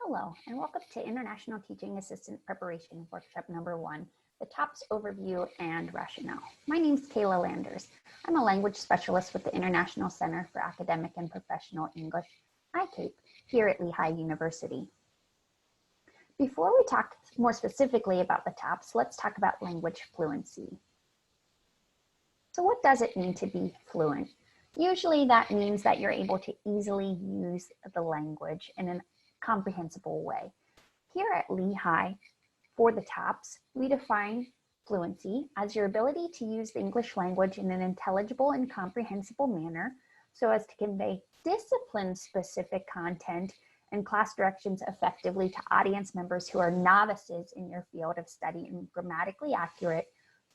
Hello, and welcome to International Teaching Assistant Preparation Workshop number 1, the TOPSS Overview and Rationale. My name is Kayla Landers. I'm a language specialist with the International Center for Academic and Professional English, ICAPE, here at Lehigh University. Before we talk more specifically about the TOPSS, let's talk about language fluency. So what does it mean to be fluent? Usually that means that you're able to easily use the language in a comprehensible way. Here at Lehigh, for the TOPSS, we define fluency as your ability to use the English language in an intelligible and comprehensible manner so as to convey discipline-specific content and class directions effectively to audience members who are novices in your field of study in grammatically accurate,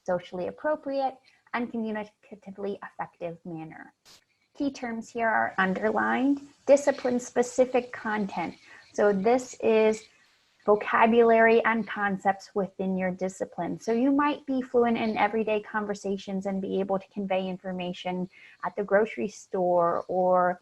socially appropriate, and communicatively effective manner. Key terms here are underlined: discipline-specific content. So this is vocabulary and concepts within your discipline. So you might be fluent in everyday conversations and be able to convey information at the grocery store or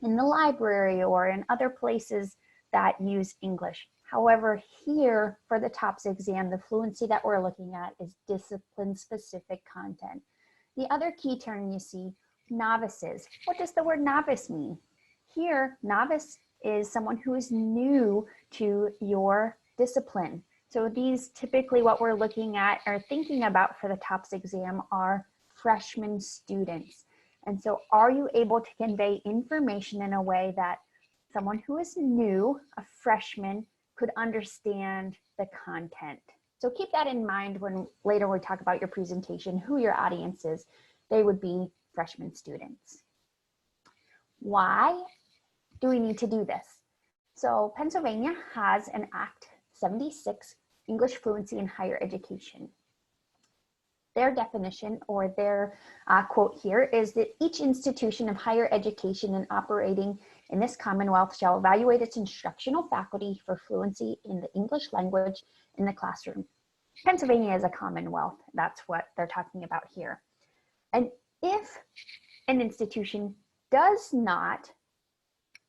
in the library or in other places that use English. However, here for the TOPSS exam, the fluency that we're looking at is discipline-specific content. The other key term you see, novices. What does the word novice mean? Here, novice is someone who is new to your discipline. So these typically what we're looking at or thinking about for the TOPSS exam are freshman students. And so are you able to convey information in a way that someone who is new, a freshman, could understand the content? So keep that in mind when later we talk about your presentation, who your audience is. They would be freshman students. Why do we need to do this? So Pennsylvania has an Act 76, English Fluency in Higher Education. Their definition or their quote here is that each institution of higher education and operating in this Commonwealth shall evaluate its instructional faculty for fluency in the English language in the classroom. Pennsylvania is a Commonwealth. That's what they're talking about here. And if an institution does not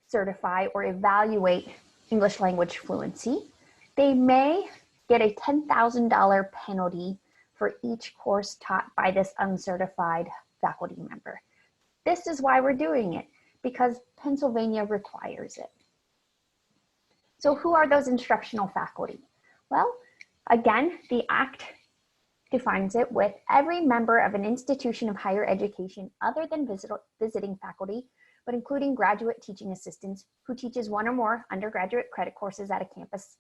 certify or evaluate English language fluency, they may get a $10,000 penalty for each course taught by this uncertified faculty member. This is why we're doing it, because Pennsylvania requires it. So who are those instructional faculty? Well, again, the Act defines it with every member of an institution of higher education other than visiting faculty, but including graduate teaching assistants who teaches one or more undergraduate credit courses at a campus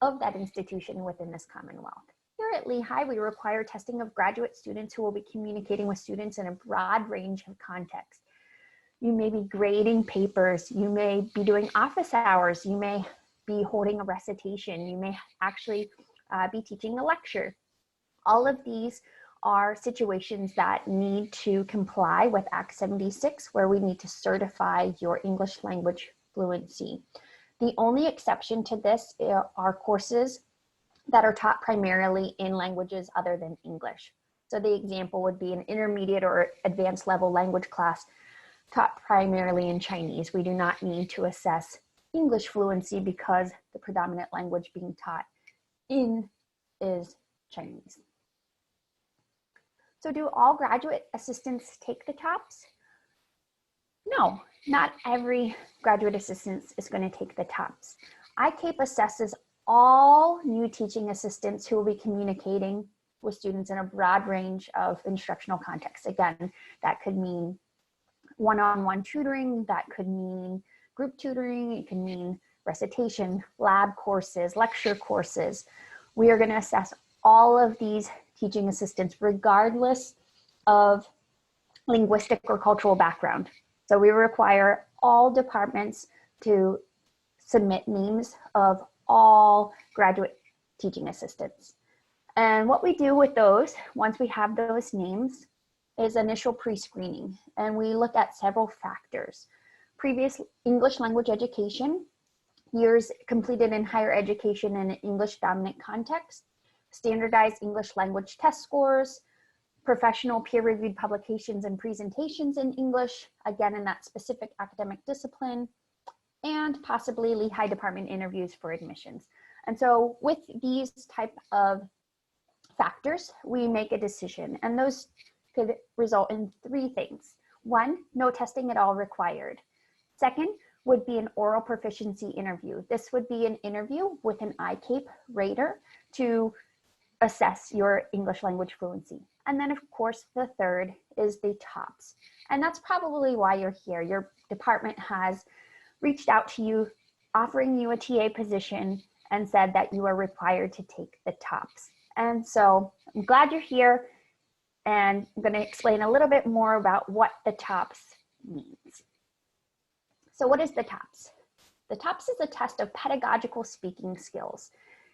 of that institution within this Commonwealth. Here at Lehigh, we require testing of graduate students who will be communicating with students in a broad range of contexts. You may be grading papers, you may be doing office hours, you may be holding a recitation, you may actually be teaching a lecture. All of these are situations that need to comply with Act 76, where we need to certify your English language fluency. The only exception to this are courses that are taught primarily in languages other than English. So the example would be an intermediate or advanced level language class taught primarily in Chinese. We do not need to assess English fluency because the predominant language being taught in is Chinese. So do all graduate assistants take the TOPSS? No, not every graduate assistant is going to take the TOPSS. ICAPE assesses all new teaching assistants who will be communicating with students in a broad range of instructional contexts. Again, that could mean one-on-one tutoring, that could mean group tutoring, it could mean recitation, lab courses, lecture courses. We are going to assess all of these teaching assistants regardless of linguistic or cultural background. So we require all departments to submit names of all graduate teaching assistants. And what we do with those, once we have those names, is initial pre-screening. And we look at several factors: previous English language education, years completed in higher education in an English dominant context, standardized English language test scores, professional peer-reviewed publications and presentations in English, again in that specific academic discipline, and possibly Lehigh department interviews for admissions. And so with these type of factors, we make a decision, and those could result in three things. One, no testing at all required. Second would be an oral proficiency interview. This would be an interview with an ICAPE rater to assess your English language fluency. And then of course, the third is the TOPSS. And that's probably why you're here. Your department has reached out to you, offering you a TA position and said that you are required to take the TOPSS. And so I'm glad you're here, and I'm going to explain a little bit more about what the TOPSS means. So what is the TOPSS? The TOPSS is a test of pedagogical speaking skills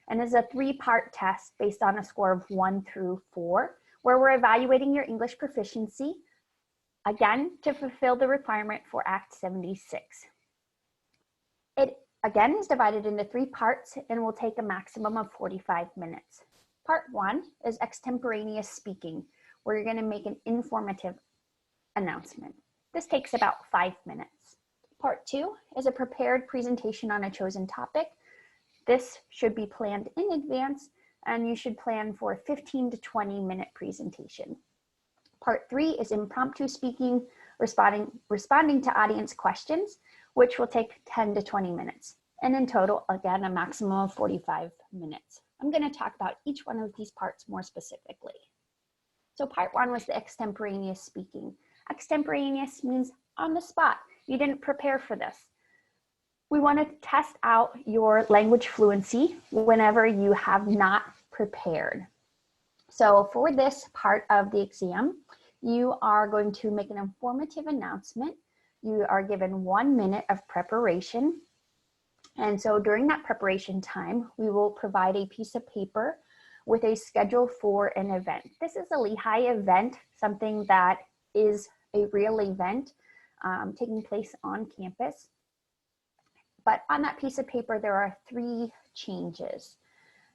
and is a three-part test based on a score of 1 through 4, where we're evaluating your English proficiency, again, to fulfill the requirement for Act 76. It, again, is divided into 3 parts and will take a maximum of 45 minutes. Part 1 is extemporaneous speaking, where you're going to make an informative announcement. This takes about 5 minutes. Part 2 is a prepared presentation on a chosen topic. This should be planned in advance, and you should plan for a 15 to 20 minute presentation. Part 3 is impromptu speaking, responding to audience questions, which will take 10 to 20 minutes. And in total, again, a maximum of 45 minutes. I'm going to talk about each one of these parts more specifically. So part 1 was the extemporaneous speaking. Extemporaneous means on the spot. You didn't prepare for this. We want to test out your language fluency whenever you have not prepared. So for this part of the exam, you are going to make an informative announcement. You are given 1 minute of preparation. And so during that preparation time, we will provide a piece of paper with a schedule for an event. This is a Lehigh event, something that is a real event taking place on campus. But on that piece of paper, there are 3 changes.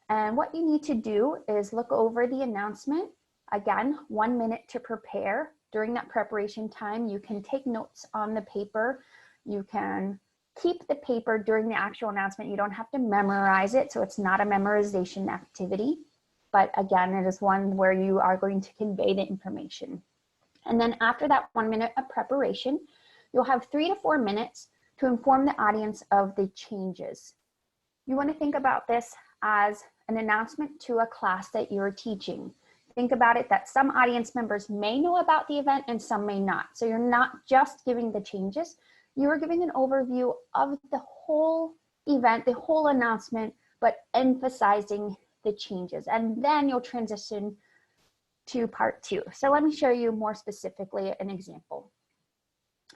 And what you need to do is look over the announcement. Again, 1 minute to prepare. During that preparation time, you can take notes on the paper. You can keep the paper during the actual announcement. You don't have to memorize it, so it's not a memorization activity. But again, it is one where you are going to convey the information. And then after that 1 minute of preparation, you'll have 3 to 4 minutes to inform the audience of the changes. You want to think about this as an announcement to a class that you're teaching. Think about it that some audience members may know about the event and some may not. So you're not just giving the changes, you are giving an overview of the whole event, the whole announcement, but emphasizing the changes. And then you'll transition to part 2. So let me show you more specifically an example.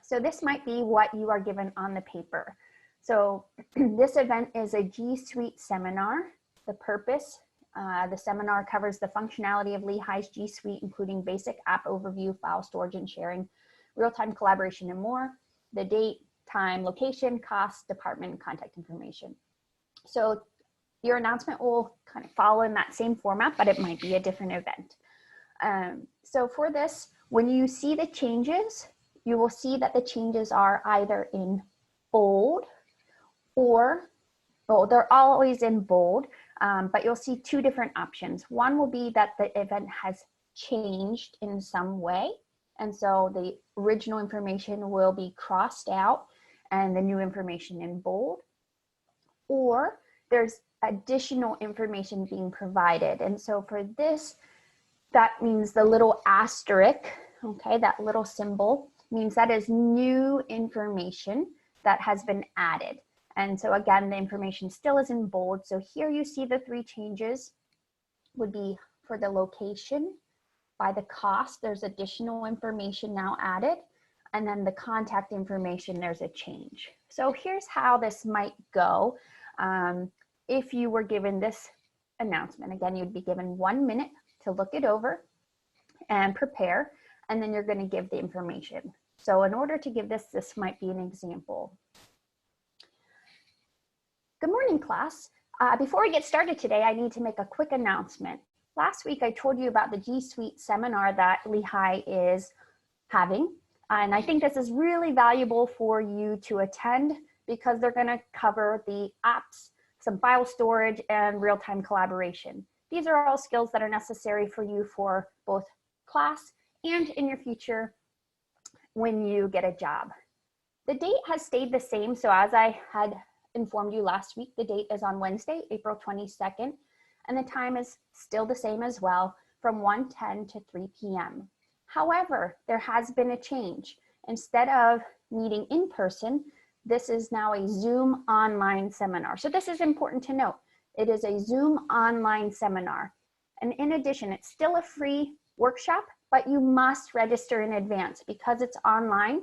So this might be what you are given on the paper. So this event is a G Suite seminar. The purpose, the seminar covers the functionality of Lehigh's G Suite, including basic app overview, file storage and sharing, real-time collaboration and more. The date, time, location, cost, department, and contact information. So your announcement will kind of follow in that same format, but it might be a different event. So for this, when you see the changes, you will see that the changes are either in bold or, well, they're always in bold, but you'll see 2 different options. One will be that the event has changed in some way. And so the original information will be crossed out and the new information in bold. Or there's additional information being provided. And so for this, that means the little asterisk, okay, that little symbol means that is new information that has been added. And so again, the information still is in bold. So here you see the 3 changes would be for the location, by the cost, there's additional information now added, and then the contact information, there's a change. So here's how this might go. If you were given this announcement, again, you'd be given 1 minute to look it over and prepare, and then you're going to give the information. So in order to give this, this might be an example. Good morning, class. Before we get started today, I need to make a quick announcement. Last week, I told you about the G Suite seminar that Lehigh is having, and I think this is really valuable for you to attend because they're going to cover the apps, some file storage, and real-time collaboration. These are all skills that are necessary for you for both class and in your future when you get a job. The date has stayed the same, so as I had informed you last week, the date is on Wednesday, April 22nd, and the time is still the same as well, from 1:10 to 3 p.m. However, there has been a change. Instead of meeting in person, this is now a Zoom online seminar. So this is important to note. It is a Zoom online seminar. And in addition, it's still a free workshop, but you must register in advance because it's online.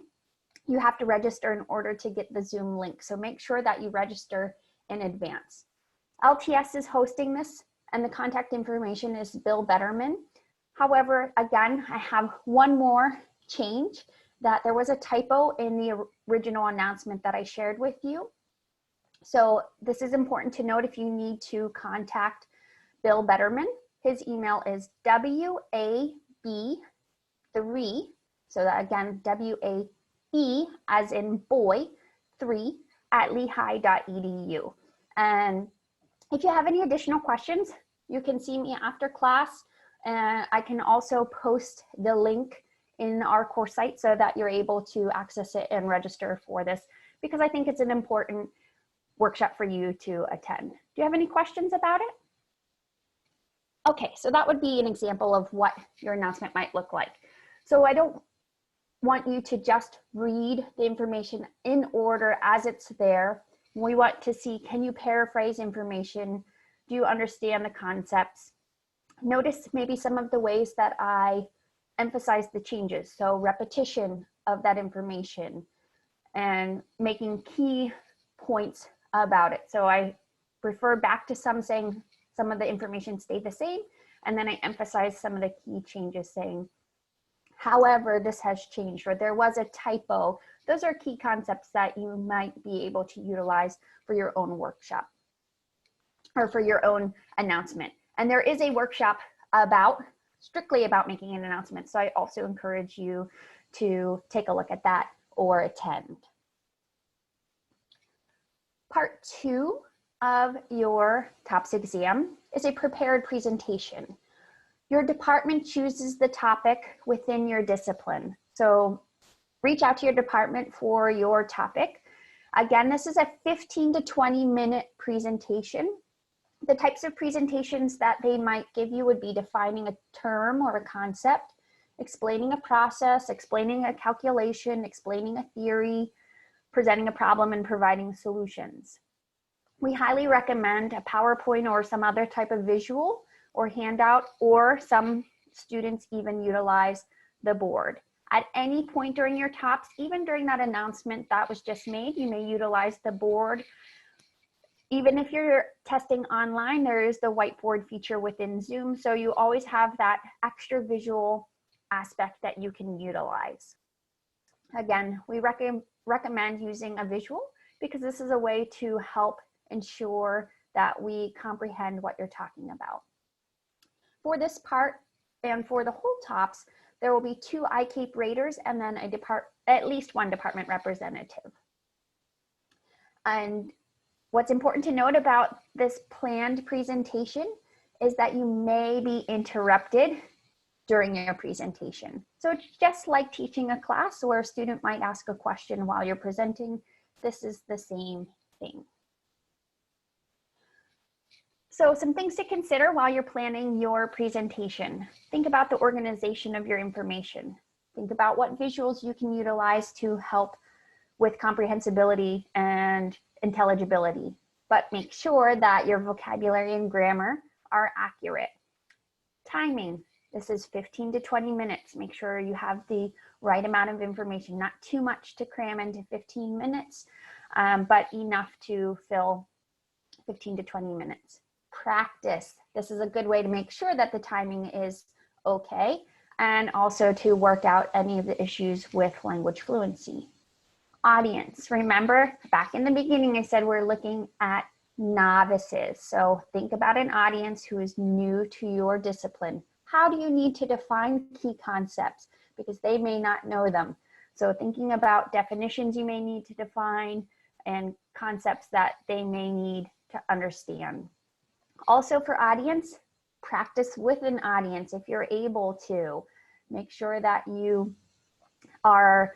You have to register in order to get the Zoom link. So make sure that you register in advance. LTS is hosting this, and the contact information is Bill Betterman. However, again, I have one more change, that there was a typo in the original announcement that I shared with you. So this is important to note if you need to contact Bill Betterman. His email is WAB3, so that again, WAE as in boy, 3 at lehigh.edu. And if you have any additional questions, you can see me after class. And I can also post the link in our course site so that you're able to access it and register for this, because I think it's an important workshop for you to attend. Do you have any questions about it? Okay, so that would be an example of what your announcement might look like. So I don't want you to just read the information in order as it's there. We want to see, can you paraphrase information? Do you understand the concepts? Notice maybe some of the ways that I emphasize the changes. So repetition of that information and making key points about it. So I refer back to some saying some of the information stayed the same, and then I emphasize some of the key changes saying, however, this has changed, or there was a typo. Those are key concepts that you might be able to utilize for your own workshop or for your own announcement. And there is a workshop strictly about making an announcement. So I also encourage you to take a look at that or attend. Part 2 of your TOPSS exam is a prepared presentation. Your department chooses the topic within your discipline. So reach out to your department for your topic. Again, this is a 15 to 20 minute presentation. The types of presentations that they might give you would be defining a term or a concept, explaining a process, explaining a calculation, explaining a theory, presenting a problem, and providing solutions. We highly recommend a PowerPoint or some other type of visual or handout, or some students even utilize the board. At any point during your TOPSS, even during that announcement that was just made, you may utilize the board. Even if you're testing online, there is the whiteboard feature within Zoom, so you always have that extra visual aspect that you can utilize. Again, we recommend using a visual because this is a way to help ensure that we comprehend what you're talking about. For this part and for the whole TOPSS, there will be 2 ICAPE raters and then at least 1 department representative. And what's important to note about this planned presentation is that you may be interrupted during your presentation. So it's just like teaching a class where a student might ask a question while you're presenting. This is the same thing. So some things to consider while you're planning your presentation. Think about the organization of your information. Think about what visuals you can utilize to help with comprehensibility and intelligibility, but make sure that your vocabulary and grammar are accurate. Timing, this is 15 to 20 minutes. Make sure you have the right amount of information, not too much to cram into 15 minutes, but enough to fill 15 to 20 minutes. Practice, this is a good way to make sure that the timing is okay, and also to work out any of the issues with language fluency. Audience, remember back in the beginning I said we're looking at novices. So think about an audience who is new to your discipline. How do you need to define key concepts? Because they may not know them. So thinking about definitions you may need to define, and concepts that they may need to understand. Also for audience, practice with an audience if you're able to. Make sure that you are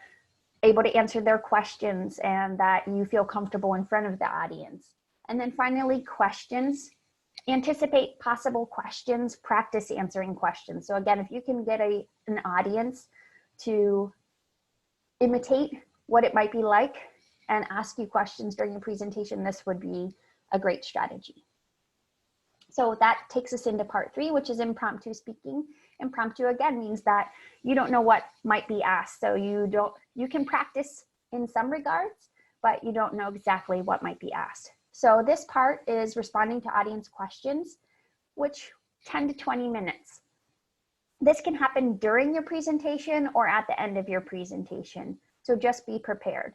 able to answer their questions and that you feel comfortable in front of the audience. And then finally, questions. Anticipate possible questions, practice answering questions. So again, if you can get an audience to imitate what it might be like and ask you questions during the presentation, this would be a great strategy. So that takes us into part 3, which is impromptu speaking. Impromptu again means that you don't know what might be asked. So you can practice in some regards, but you don't know exactly what might be asked. So this part is responding to audience questions, which 10 to 20 minutes. This can happen during your presentation or at the end of your presentation. So just be prepared.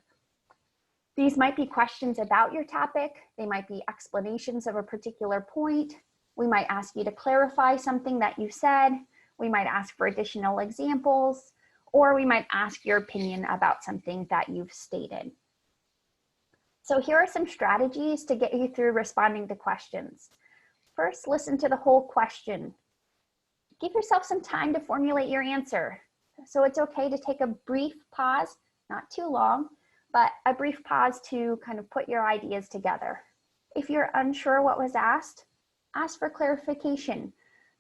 These might be questions about your topic. They might be explanations of a particular point. We might ask you to clarify something that you said. We might ask for additional examples, or we might ask your opinion about something that you've stated. So here are some strategies to get you through responding to questions. First, listen to the whole question. Give yourself some time to formulate your answer. So it's okay to take a brief pause, not too long, but a brief pause to kind of put your ideas together. If you're unsure what was asked, ask for clarification.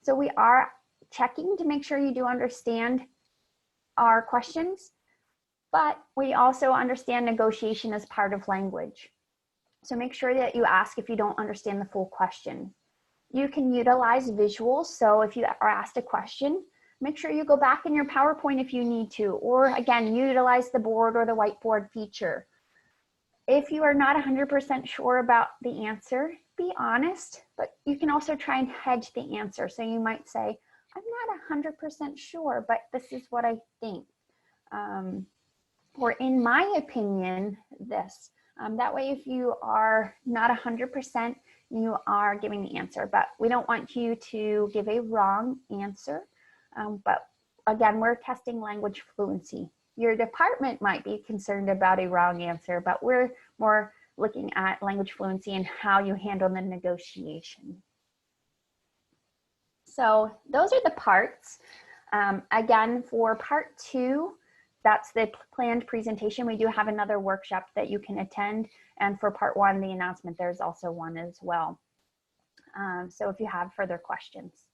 So we are checking to make sure you do understand our questions, but we also understand negotiation as part of language. So make sure that you ask if you don't understand the full question. You can utilize visuals. So if you are asked a question, make sure you go back in your PowerPoint if you need to, or again, utilize the board or the whiteboard feature. If you are not 100% sure about the answer, be honest, but you can also try and hedge the answer. So you might say, I'm not 100% sure, but this is what I think. Or in my opinion, this. That way, if you are not 100%, you are giving the answer, but we don't want you to give a wrong answer. But again, we're testing language fluency. Your department might be concerned about a wrong answer, but we're more looking at language fluency and how you handle the negotiation. So those are the parts. Again, for part 2, that's the planned presentation. We do have another workshop that you can attend. And for part 1, the announcement, there's also one as well. So if you have further questions.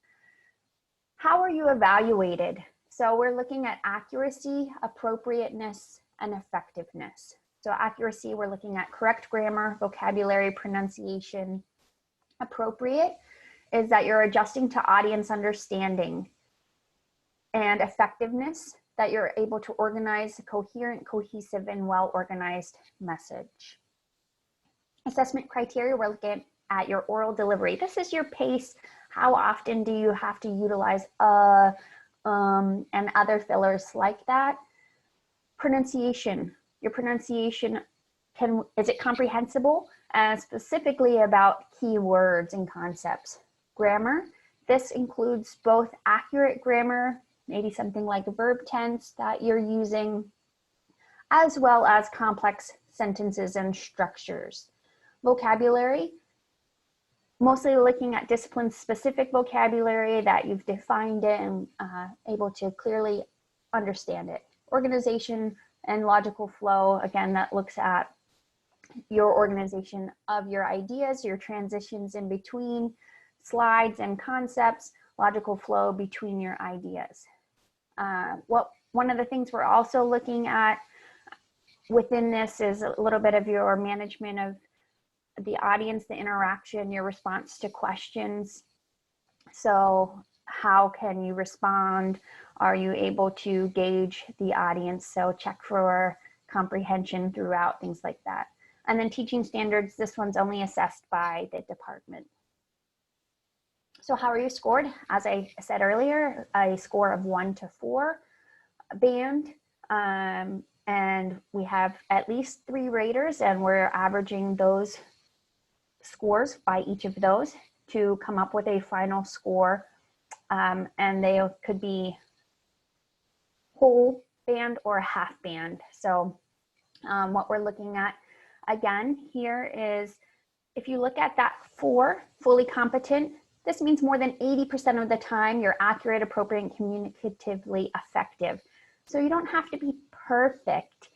How are you evaluated? So we're looking at accuracy, appropriateness, and effectiveness. So accuracy, we're looking at correct grammar, vocabulary, pronunciation. Appropriate is that you're adjusting to audience understanding. And effectiveness, that you're able to organize a coherent, cohesive, and well-organized message. Assessment criteria, we're looking at your oral delivery. This is your pace. How often do you have to utilize and other fillers like that? Pronunciation, your pronunciation, is it comprehensible? Specifically about keywords and concepts. Grammar, this includes both accurate grammar, maybe something like a verb tense that you're using, as well as complex sentences and structures. Vocabulary, mostly looking at discipline-specific vocabulary that you've defined it and able to clearly understand it. Organization and logical flow, again, that looks at your organization of your ideas, your transitions in between slides and concepts, logical flow between your ideas. One of the things we're also looking at within this is a little bit of your management of the audience, the interaction, your response to questions. So how can you respond? Are you able to gauge the audience? So check for comprehension throughout, things like that. And then teaching standards, this one's only assessed by the department. So how are you scored? As I said earlier, a score of 1 to 4 band. And we have at least 3 raters, and we're averaging those scores by each of those to come up with a final score. And they could be whole band or half band. So what we're looking at Again, here is, if you look at that 4, fully competent, this means more than 80% of the time you're accurate, appropriate, and communicatively effective. So you don't have to be perfect.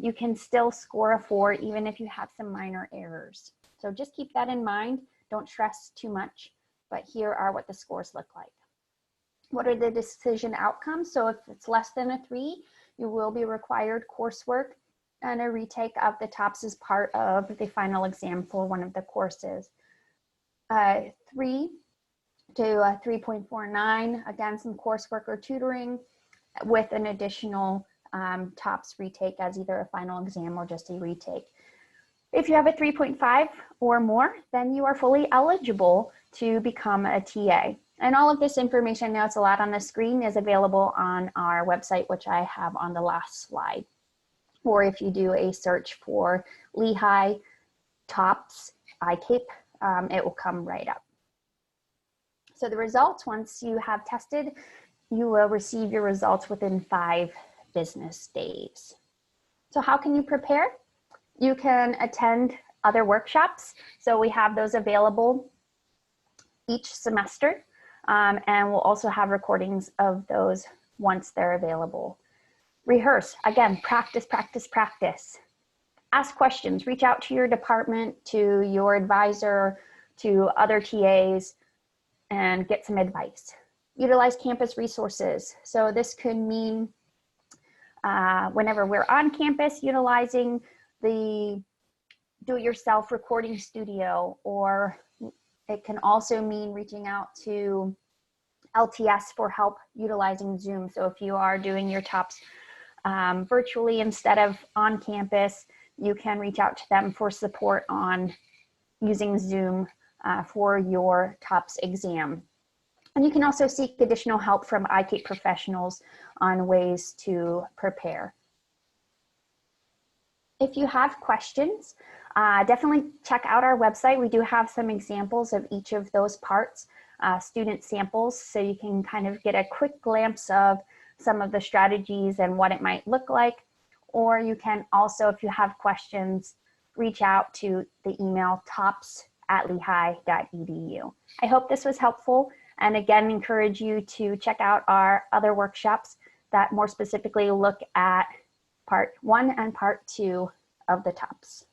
You can still score a 4 even if you have some minor errors. So just keep that in mind. Don't stress too much, but here are what the scores look like. What are the decision outcomes? So if it's less than a 3, you will be required coursework and a retake of the TOPSS as part of the final exam for one of the courses. 3 to 3.49, again, some coursework or tutoring with an additional TOPSS retake as either a final exam or just a retake. If you have a 3.5 or more, then you are fully eligible to become a TA. And all of this information, now it's a lot on the screen, is available on our website, which I have on the last slide. Or if you do a search for Lehigh TOPSS ICAPE, it will come right up. So the results, once you have tested, you will receive your results within 5 business days. So how can you prepare? You can attend other workshops. So we have those available each semester, and we'll also have recordings of those once they're available. Rehearse, again, practice, practice, practice. Ask questions, reach out to your department, to your advisor, to other TAs, and get some advice. Utilize campus resources. So this could mean whenever we're on campus, utilizing the do-it-yourself recording studio, or it can also mean reaching out to LTS for help utilizing Zoom. So if you are doing your TOPSS virtually instead of on campus, you can reach out to them for support on using Zoom for your TOPSS exam. And you can also seek additional help from ICAPE professionals on ways to prepare. If you have questions, definitely check out our website. We do have some examples of each of those parts, student samples, so you can kind of get a quick glimpse of some of the strategies and what it might look like. Or you can also, if you have questions, reach out to the email tops@lehigh.edu. I hope this was helpful, and again, encourage you to check out our other workshops that more specifically look at part 1 and part 2 of the TOPSS.